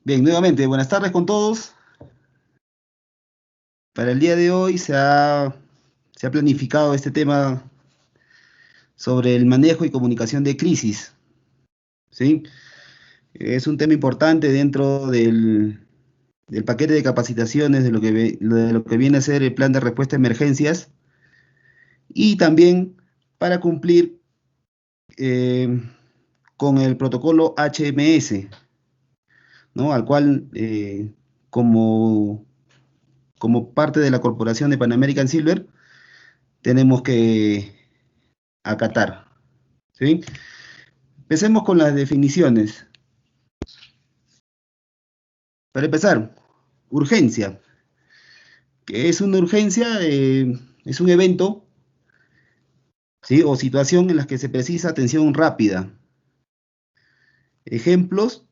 Bien, nuevamente, buenas tardes con todos. Para el día de hoy se ha planificado este tema sobre el manejo y comunicación de crisis, ¿sí? Es un tema importante dentro del paquete de capacitaciones de lo que viene a ser el plan de respuesta a emergencias y también para cumplir eh, con el protocolo HMS, ¿no? Al cual, como, como parte de la corporación de Pan American Silver, tenemos que acatar, ¿sí? Empecemos con las definiciones. Para empezar, urgencia. ¿Qué es una urgencia? Es un evento, ¿sí? O situación en la que se precisa atención rápida. Ejemplos,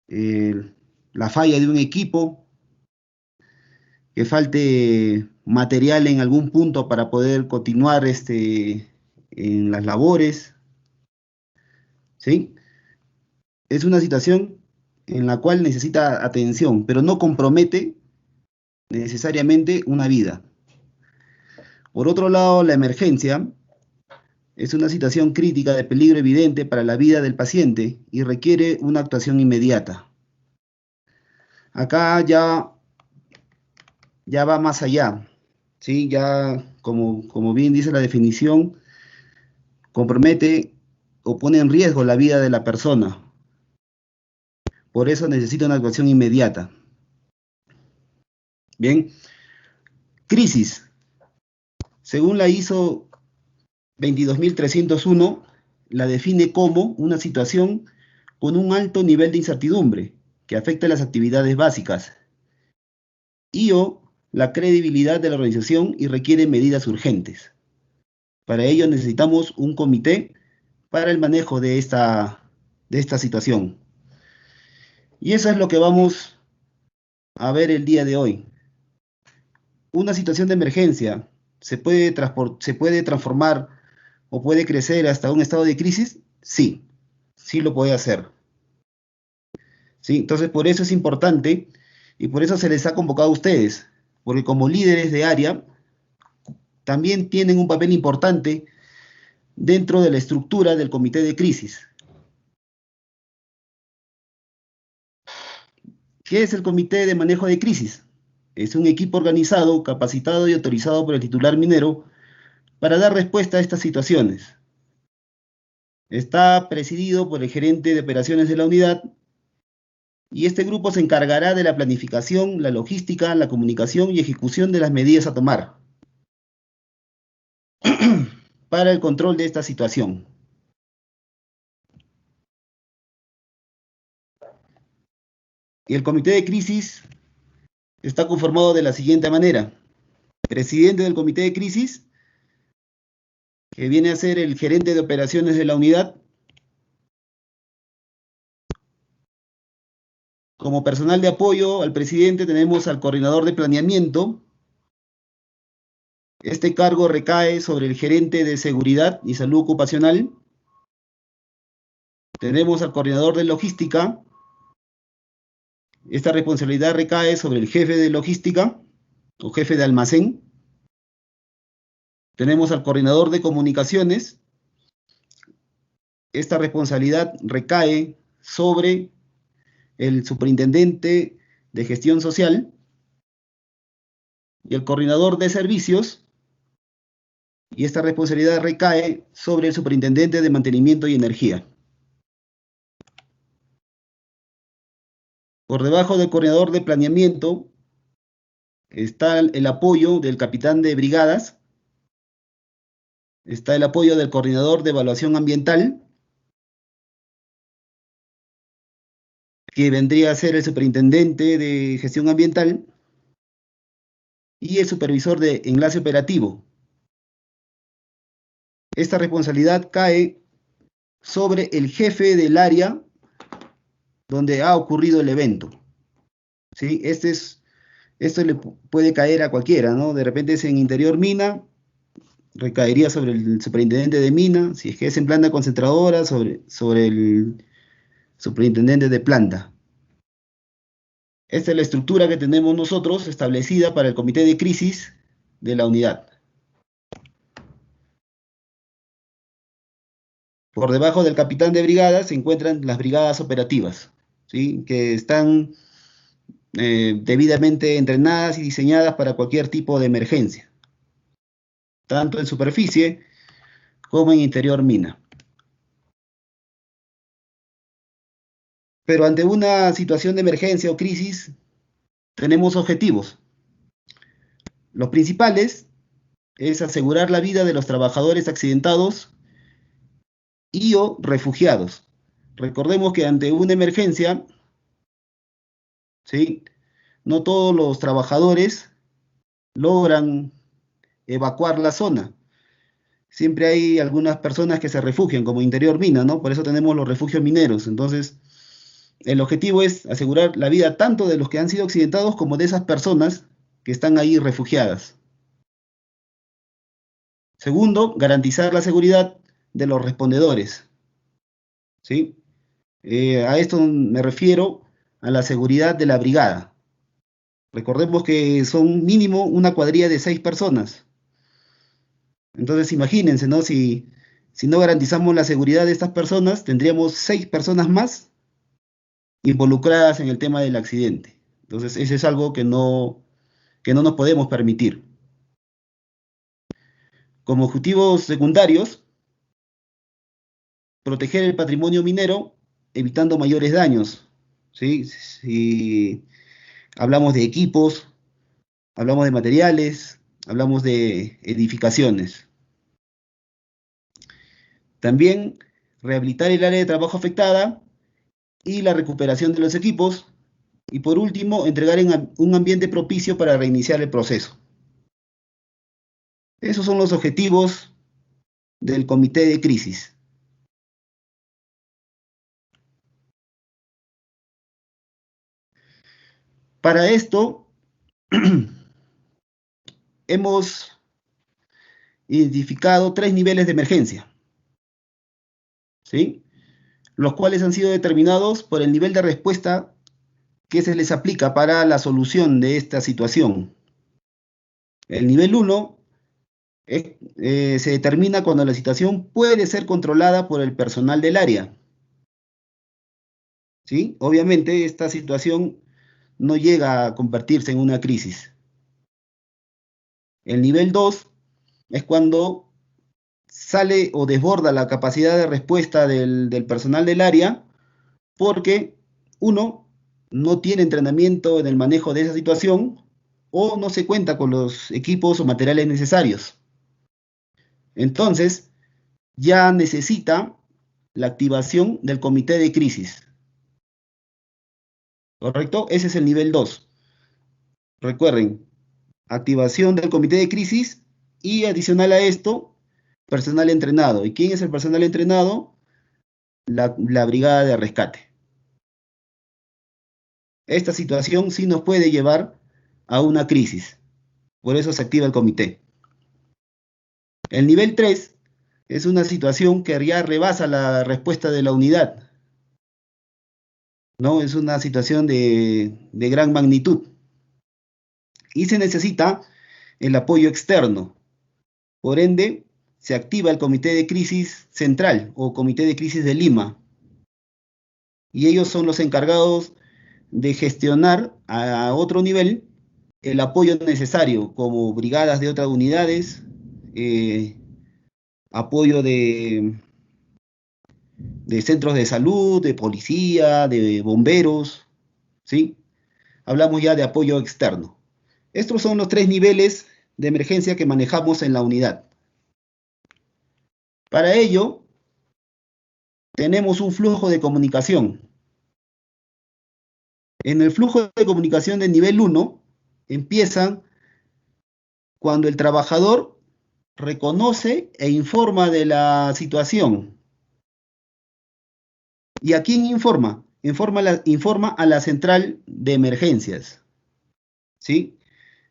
eh, la falla de un equipo, que falte material en algún punto para poder continuar en las labores, ¿sí? Es una situación en la cual necesita atención, pero no compromete necesariamente una vida. Por otro lado, la emergencia es una situación crítica de peligro evidente para la vida del paciente y requiere una actuación inmediata. Acá ya va más allá, ¿sí? Ya, como bien dice la definición, compromete o pone en riesgo la vida de la persona. Por eso necesita una actuación inmediata. Bien, crisis. Según la ISO 22301, la define como una situación con un alto nivel de incertidumbre que afecta las actividades básicas y o la credibilidad de la organización y requiere medidas urgentes. Para ello necesitamos un comité para el manejo de esta situación. Y eso es lo que vamos a ver el día de hoy. Una situación de emergencia se puede transformar o puede crecer hasta un estado de crisis. Sí, sí lo puede hacer. ¿Sí? Entonces, por eso es importante y por eso se les ha convocado a ustedes, porque como líderes de área también tienen un papel importante dentro de la estructura del comité de crisis. ¿Qué es el comité de manejo de crisis? Es un equipo organizado, capacitado y autorizado por el titular minero para dar respuesta a estas situaciones. Está presidido por el gerente de operaciones de la unidad y este grupo se encargará de la planificación, la logística, la comunicación y ejecución de las medidas a tomar para el control de esta situación. Y el comité de crisis está conformado de la siguiente manera. Presidente del comité de crisis, que viene a ser el gerente de operaciones de la unidad. Como personal de apoyo al presidente tenemos al coordinador de planeamiento. Este cargo recae sobre el gerente de seguridad y salud ocupacional. Tenemos al coordinador de logística. Esta responsabilidad recae sobre el jefe de logística o jefe de almacén. Tenemos al coordinador de comunicaciones. Esta responsabilidad recae sobre el superintendente de gestión social y el coordinador de servicios, y esta responsabilidad recae sobre el superintendente de mantenimiento y energía. Por debajo del coordinador de planeamiento está el apoyo del capitán de brigadas, está el apoyo del coordinador de evaluación ambiental, que vendría a ser el superintendente de gestión ambiental, y el supervisor de enlace operativo. Esta responsabilidad cae sobre el jefe del área donde ha ocurrido el evento. ¿Sí? Esto le puede caer a cualquiera, ¿no? De repente es en interior mina, recaería sobre el superintendente de mina, si es que es en planta concentradora, sobre el superintendente de planta. Esta es la estructura que tenemos nosotros establecida para el comité de crisis de la unidad. Por debajo del capitán de brigada se encuentran las brigadas operativas, ¿sí? Que están debidamente entrenadas y diseñadas para cualquier tipo de emergencia, tanto en superficie como en interior mina. Pero ante una situación de emergencia o crisis, tenemos objetivos. Los principales es asegurar la vida de los trabajadores accidentados y o refugiados. Recordemos que ante una emergencia, ¿sí? No todos los trabajadores logran evacuar la zona. Siempre hay algunas personas que se refugian, como interior mina, ¿no? Por eso tenemos los refugios mineros. Entonces, el objetivo es asegurar la vida tanto de los que han sido accidentados como de esas personas que están ahí refugiadas. Segundo, garantizar la seguridad de los respondedores, ¿sí? A esto me refiero a la seguridad de la brigada. Recordemos que son mínimo una cuadrilla de 6 personas. Entonces imagínense, ¿no? Si no garantizamos la seguridad de estas personas, tendríamos 6 personas más involucradas en el tema del accidente. Entonces, eso es algo que no nos podemos permitir. Como objetivos secundarios, proteger el patrimonio minero evitando mayores daños, ¿sí? Si hablamos de equipos, hablamos de materiales, hablamos de edificaciones. También rehabilitar el área de trabajo afectada y la recuperación de los equipos. Y por último, entregar un ambiente propicio para reiniciar el proceso. Esos son los objetivos del comité de crisis. Para esto, hemos identificado 3 niveles de emergencia, ¿sí? Los cuales han sido determinados por el nivel de respuesta que se les aplica para la solución de esta situación. El nivel 1 se determina cuando la situación puede ser controlada por el personal del área, ¿sí? Obviamente esta situación no llega a convertirse en una crisis. El nivel 2 es cuando sale o desborda la capacidad de respuesta del personal del área porque uno no tiene entrenamiento en el manejo de esa situación o no se cuenta con los equipos o materiales necesarios. Entonces, ya necesita la activación del comité de crisis. ¿Correcto? Ese es el nivel 2. Recuerden, activación del comité de crisis y adicional a esto, personal entrenado. ¿Y quién es el personal entrenado? La brigada de rescate. Esta situación sí nos puede llevar a una crisis. Por eso se activa el comité. El nivel 3 es una situación que ya rebasa la respuesta de la unidad, ¿no? Es una situación de gran magnitud y se necesita el apoyo externo. Por ende, se activa el comité de crisis central o comité de crisis de Lima y ellos son los encargados de gestionar a otro nivel el apoyo necesario, como brigadas de otras unidades, eh, apoyo de centros de salud, de policía, de bomberos, ¿sí? Hablamos ya de apoyo externo. Estos son los 3 niveles de emergencia que manejamos en la unidad. Para ello, tenemos un flujo de comunicación. En el flujo de comunicación de nivel 1, empiezan cuando el trabajador reconoce e informa de la situación. ¿Y a quién informa? Informa a la central de emergencias, ¿sí?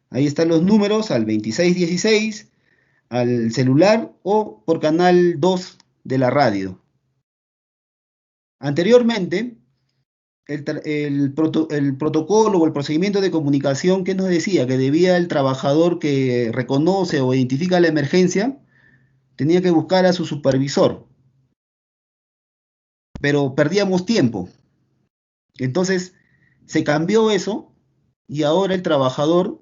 Ahí están los números al 2616, al celular o por canal 2 de la radio. Anteriormente, el protocolo o el procedimiento de comunicación que nos decía que debía el trabajador que reconoce o identifica la emergencia, tenía que buscar a su supervisor, pero perdíamos tiempo. Entonces se cambió eso y ahora el trabajador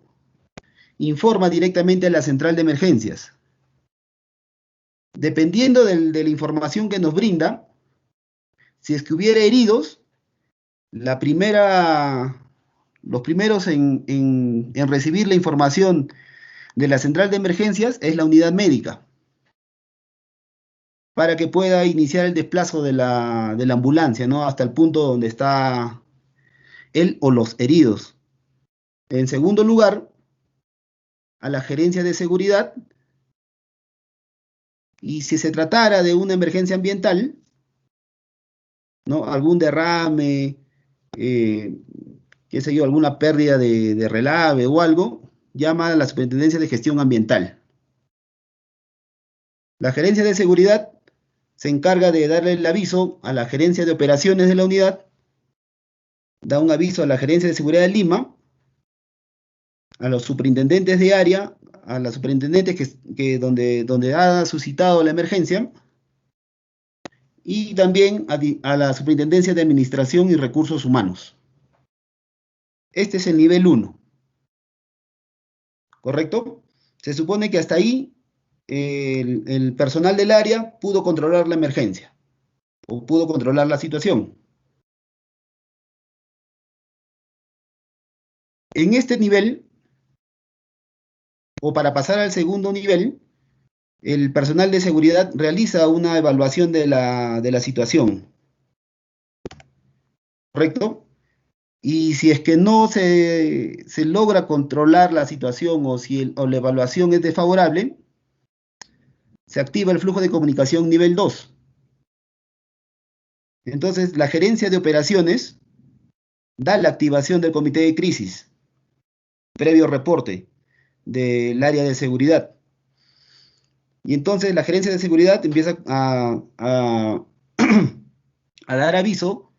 informa directamente a la central de emergencias. Dependiendo de la información que nos brinda, si es que hubiera heridos, la primera, los primeros en recibir la información de la central de emergencias es la unidad médica, para que pueda iniciar el desplazo de la ambulancia, ¿no? Hasta el punto donde está él o los heridos. En segundo lugar, a la gerencia de seguridad, y si se tratara de una emergencia ambiental, ¿no? Algún derrame, eh, qué sé yo, alguna pérdida de relave o algo, llama a la Superintendencia de Gestión Ambiental. La gerencia de seguridad se encarga de darle el aviso a la gerencia de operaciones de la unidad, da un aviso a la gerencia de seguridad de Lima, a los superintendentes de área, a las superintendentes donde ha suscitado la emergencia, y también a la Superintendencia de Administración y Recursos Humanos. Este es el nivel 1, ¿correcto? Se supone que hasta ahí el personal del área pudo controlar la emergencia o pudo controlar la situación. En este nivel, o para pasar al segundo nivel, el personal de seguridad realiza una evaluación de la situación, ¿correcto? Y si es que no se logra controlar la situación o la evaluación es desfavorable, se activa el flujo de comunicación nivel 2. Entonces, la gerencia de operaciones da la activación del comité de crisis, previo reporte del área de seguridad. Y entonces la gerencia de seguridad empieza a dar aviso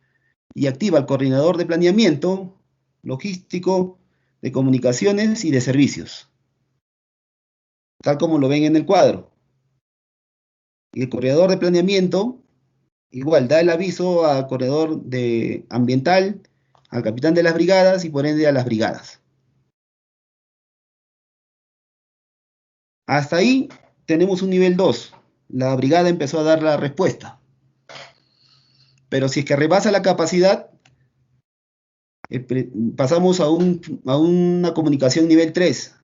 y activa al coordinador de planeamiento, logístico, de comunicaciones y de servicios, tal como lo ven en el cuadro. Y el coordinador de planeamiento igual da el aviso al coordinador de ambiental, al capitán de las brigadas y por ende a las brigadas. Hasta ahí tenemos un nivel 2. La brigada empezó a dar la respuesta. Pero si es que rebasa la capacidad, pasamos a una comunicación nivel 3,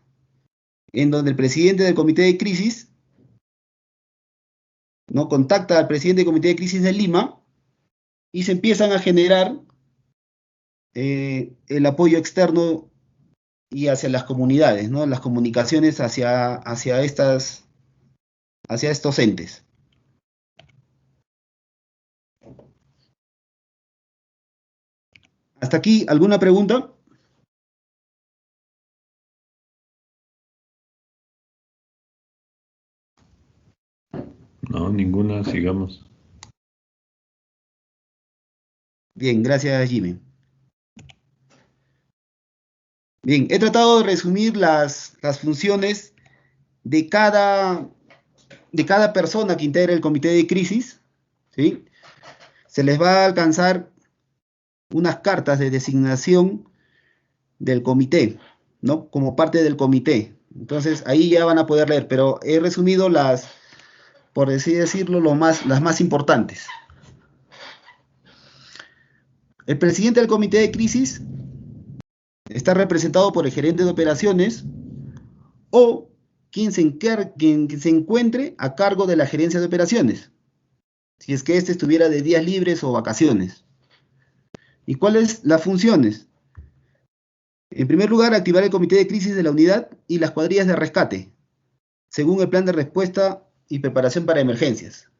en donde el presidente del comité de crisis no contacta al presidente del comité de crisis de Lima y se empiezan a generar el apoyo externo y hacia las comunidades, ¿no? Las comunicaciones hacia estos entes. ¿Hasta aquí alguna pregunta? No, ninguna, sigamos. Bien, gracias, Jimmy. Bien, he tratado de resumir las funciones de cada persona que integra el comité de crisis, ¿sí? Se les va a alcanzar unas cartas de designación del comité, ¿no? Como parte del comité. Entonces ahí ya van a poder leer, pero he resumido por así decirlo, las más importantes. El presidente del comité de crisis está representado por el gerente de operaciones o quien se encuentre a cargo de la gerencia de operaciones, si es que éste estuviera de días libres o vacaciones. ¿Y cuáles las funciones? En primer lugar, activar el comité de crisis de la unidad y las cuadrillas de rescate, según el plan de respuesta y preparación para emergencias.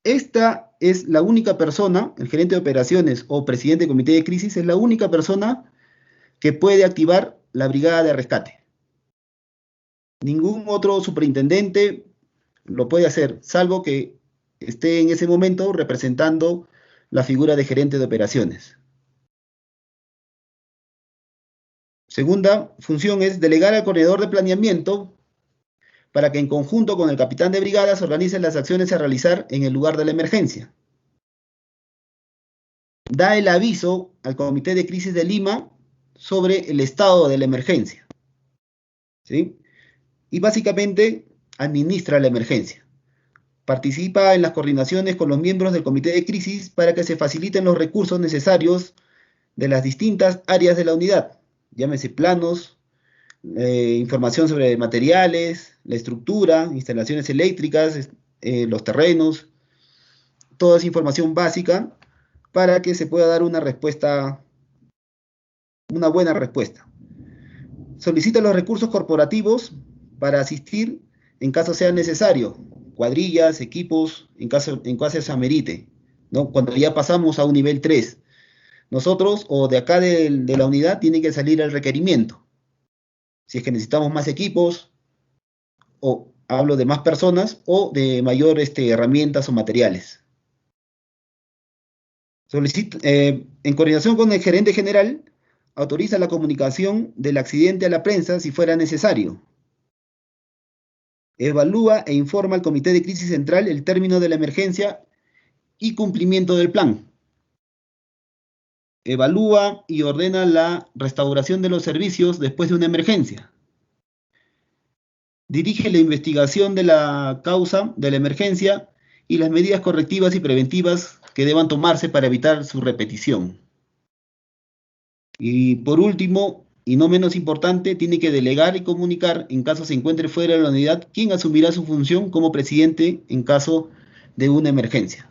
Esta es la única persona, el gerente de operaciones o presidente del comité de crisis, es la única persona que puede activar la brigada de rescate. Ningún otro superintendente lo puede hacer, salvo que esté en ese momento representando la figura de gerente de operaciones. Segunda función es delegar al coordinador de planeamiento para que en conjunto con el capitán de brigada se organicen las acciones a realizar en el lugar de la emergencia. Da el aviso al Comité de Crisis de Lima sobre el estado de la emergencia, ¿sí? Y básicamente administra la emergencia. Participa en las coordinaciones con los miembros del Comité de Crisis para que se faciliten los recursos necesarios de las distintas áreas de la unidad, llámese planos, información sobre materiales, la estructura, instalaciones eléctricas, los terrenos, toda esa información básica para que se pueda dar una respuesta, una buena respuesta. Solicita los recursos corporativos para asistir en caso sea necesario, cuadrillas, equipos, en caso se amerite, ¿no? Cuando ya pasamos a un nivel 3, nosotros o de acá de la unidad tiene que salir el requerimiento. Si es que necesitamos más equipos, o hablo de más personas, o de mayor herramientas o materiales. En coordinación con el gerente general, autoriza la comunicación del accidente a la prensa si fuera necesario. Evalúa e informa al Comité de Crisis Central el término de la emergencia y cumplimiento del plan. Evalúa y ordena la restauración de los servicios después de una emergencia. Dirige la investigación de la causa de la emergencia y las medidas correctivas y preventivas que deban tomarse para evitar su repetición. Y por último, y no menos importante, tiene que delegar y comunicar en caso se encuentre fuera de la unidad quién asumirá su función como presidente en caso de una emergencia.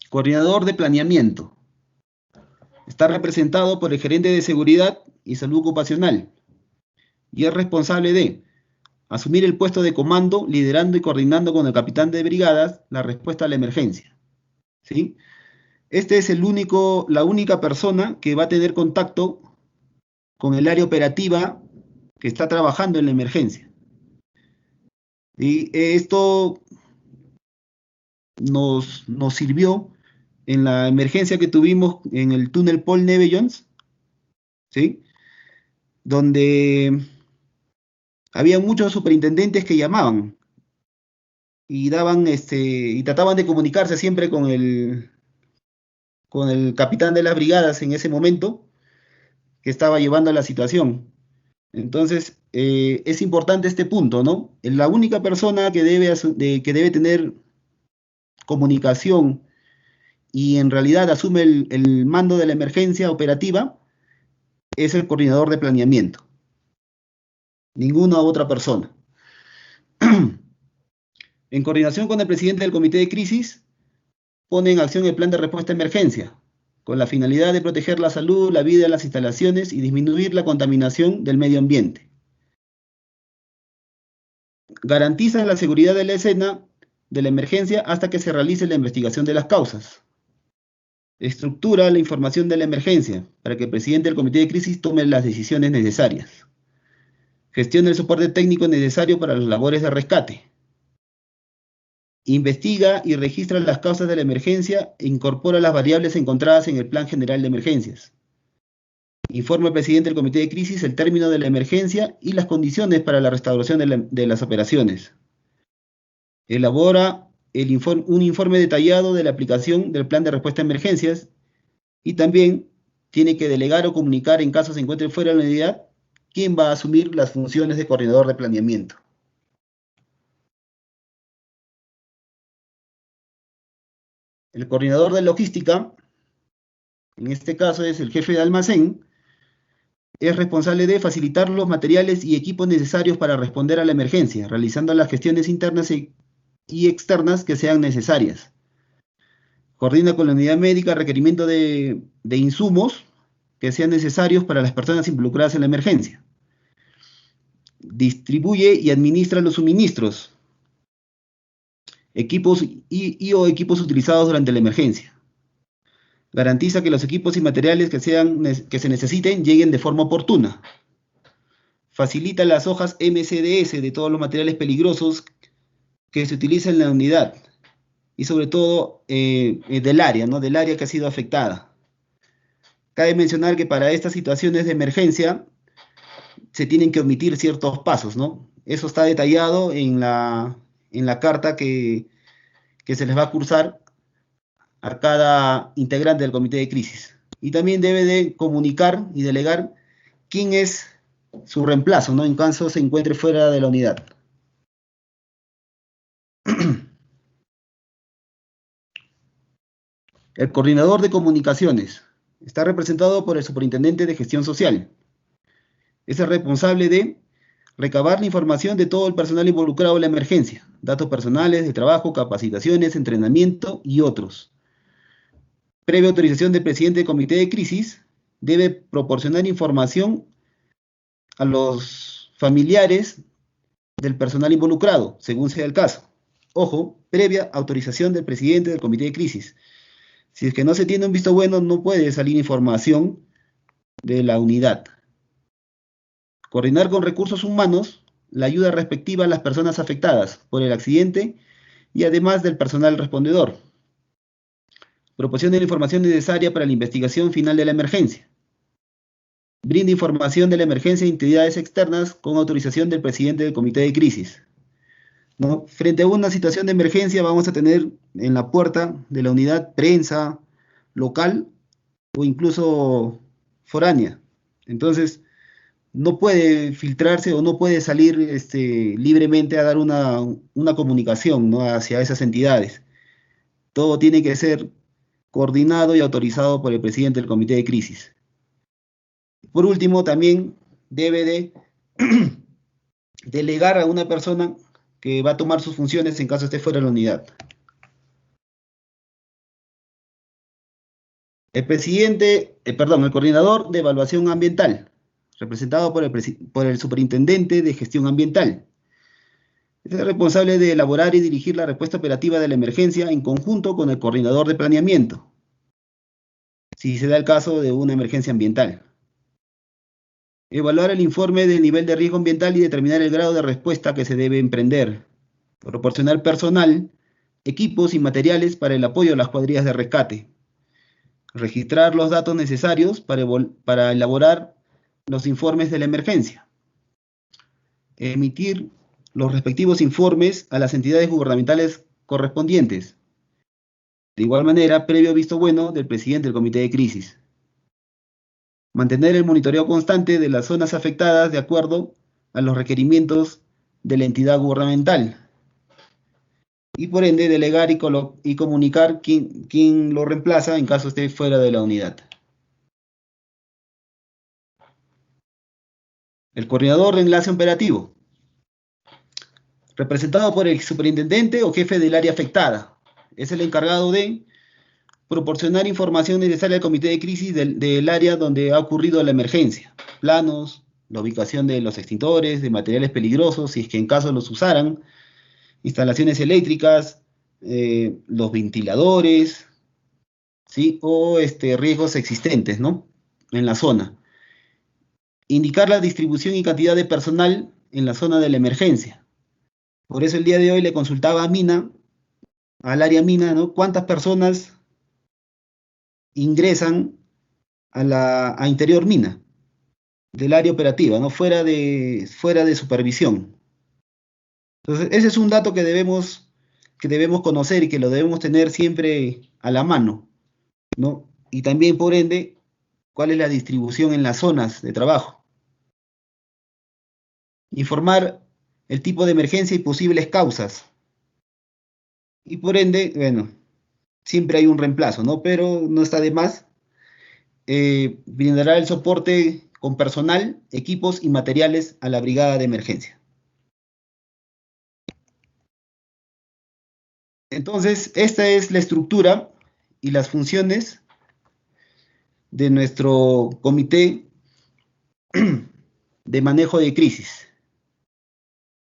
Coordinador de planeamiento. Está representado por el gerente de seguridad y salud ocupacional y es responsable de asumir el puesto de comando, liderando y coordinando con el capitán de brigadas la respuesta a la emergencia, ¿sí? Este es la única persona que va a tener contacto con el área operativa que está trabajando en la emergencia. Y esto nos sirvió en la emergencia que tuvimos en el túnel Paul Neve-Jones, ¿sí? Donde había muchos superintendentes que llamaban y daban y trataban de comunicarse siempre con el capitán de las brigadas en ese momento que estaba llevando la situación. Entonces, es importante este punto, ¿no? La única persona que debe tener comunicación y en realidad asume el mando de la emergencia operativa es el coordinador de planeamiento. Ninguna otra persona. En coordinación con el presidente del comité de crisis, pone en acción el plan de respuesta a emergencia, con la finalidad de proteger la salud, la vida de las instalaciones y disminuir la contaminación del medio ambiente. Garantiza la seguridad de la escena de la emergencia hasta que se realice la investigación de las causas. Estructura la información de la emergencia para que el presidente del comité de crisis tome las decisiones necesarias. Gestiona el soporte técnico necesario para las labores de rescate. Investiga y registra las causas de la emergencia e incorpora las variables encontradas en el Plan General de Emergencias. Informa al presidente del comité de crisis el término de la emergencia y las condiciones para la restauración de las operaciones. Elabora un informe detallado de la aplicación del plan de respuesta a emergencias y también tiene que delegar o comunicar en caso se encuentre fuera de la unidad quién va a asumir las funciones de coordinador de planeamiento. El coordinador de logística, en este caso es el jefe de almacén, es responsable de facilitar los materiales y equipos necesarios para responder a la emergencia, realizando las gestiones internas y externas que sean necesarias. Coordina con la unidad médica requerimiento de insumos que sean necesarios para las personas involucradas en la emergencia. Distribuye y administra los suministros, equipos o equipos utilizados durante la emergencia. Garantiza que los equipos y materiales que se necesiten lleguen de forma oportuna. Facilita las hojas MCDS de todos los materiales peligrosos que se utiliza en la unidad y sobre todo del área, ¿no? Del área que ha sido afectada. Cabe mencionar que para estas situaciones de emergencia se tienen que omitir ciertos pasos, ¿no? Eso está detallado en la carta que se les va a cursar a cada integrante del comité de crisis. Y también debe de comunicar y delegar quién es su reemplazo, ¿no? En caso se encuentre fuera de la unidad. El coordinador de comunicaciones está representado por el superintendente de gestión social. Es el responsable de recabar la información de todo el personal involucrado en la emergencia, datos personales de trabajo, capacitaciones, entrenamiento y otros. Previa autorización del presidente del comité de crisis, debe proporcionar información a los familiares del personal involucrado, según sea el caso. Ojo, previa autorización del presidente del comité de crisis. Si es que no se tiene un visto bueno, no puede salir información de la unidad. Coordinar con recursos humanos la ayuda respectiva a las personas afectadas por el accidente y además del personal respondedor. Proporciona la información necesaria para la investigación final de la emergencia. Brinda información de la emergencia a entidades externas con autorización del presidente del comité de crisis, ¿no? Frente a una situación de emergencia vamos a tener en la puerta de la unidad prensa local o incluso foránea. Entonces, no puede filtrarse o no puede salir libremente a dar una comunicación, ¿no? Hacia esas entidades. Todo tiene que ser coordinado y autorizado por el presidente del comité de crisis. Por último, también debe de delegar a una persona que va a tomar sus funciones en caso esté fuera de la unidad. El coordinador de evaluación ambiental, representado por el superintendente de gestión ambiental. Es el responsable de elaborar y dirigir la respuesta operativa de la emergencia en conjunto con el coordinador de planeamiento, si se da el caso de una emergencia ambiental. Evaluar el informe del nivel de riesgo ambiental y determinar el grado de respuesta que se debe emprender. Proporcionar personal, equipos y materiales para el apoyo a las cuadrillas de rescate. Registrar los datos necesarios para elaborar los informes de la emergencia. Emitir los respectivos informes a las entidades gubernamentales correspondientes. De igual manera, previo visto bueno del presidente del comité de crisis. Mantener el monitoreo constante de las zonas afectadas de acuerdo a los requerimientos de la entidad gubernamental. Y por ende, delegar y comunicar quién lo reemplaza en caso esté fuera de la unidad. El coordinador de enlace operativo, representado por el superintendente o jefe del área afectada. Es el encargado de proporcionar información necesaria al comité de crisis del área donde ha ocurrido la emergencia. Planos, la ubicación de los extintores, de materiales peligrosos, si es que en caso los usaran, instalaciones eléctricas, los ventiladores, ¿sí? O riesgos existentes, ¿no? En la zona. Indicar la distribución y cantidad de personal en la zona de la emergencia. Por eso el día de hoy le consultaba a Mina, al área Mina, ¿no? ¿Cuántas personas ingresan a interior Mina del área operativa, ¿no? Fuera de supervisión? Entonces, ese es un dato que debemos conocer y que lo debemos tener siempre a la mano, ¿no? Y también, por ende, cuál es la distribución en las zonas de trabajo. Informar el tipo de emergencia y posibles causas. Y por ende, bueno, siempre hay un reemplazo, ¿no? Pero no está de más. Brindará el soporte con personal, equipos y materiales a la brigada de emergencia. Entonces, esta es la estructura y las funciones de nuestro comité de manejo de crisis.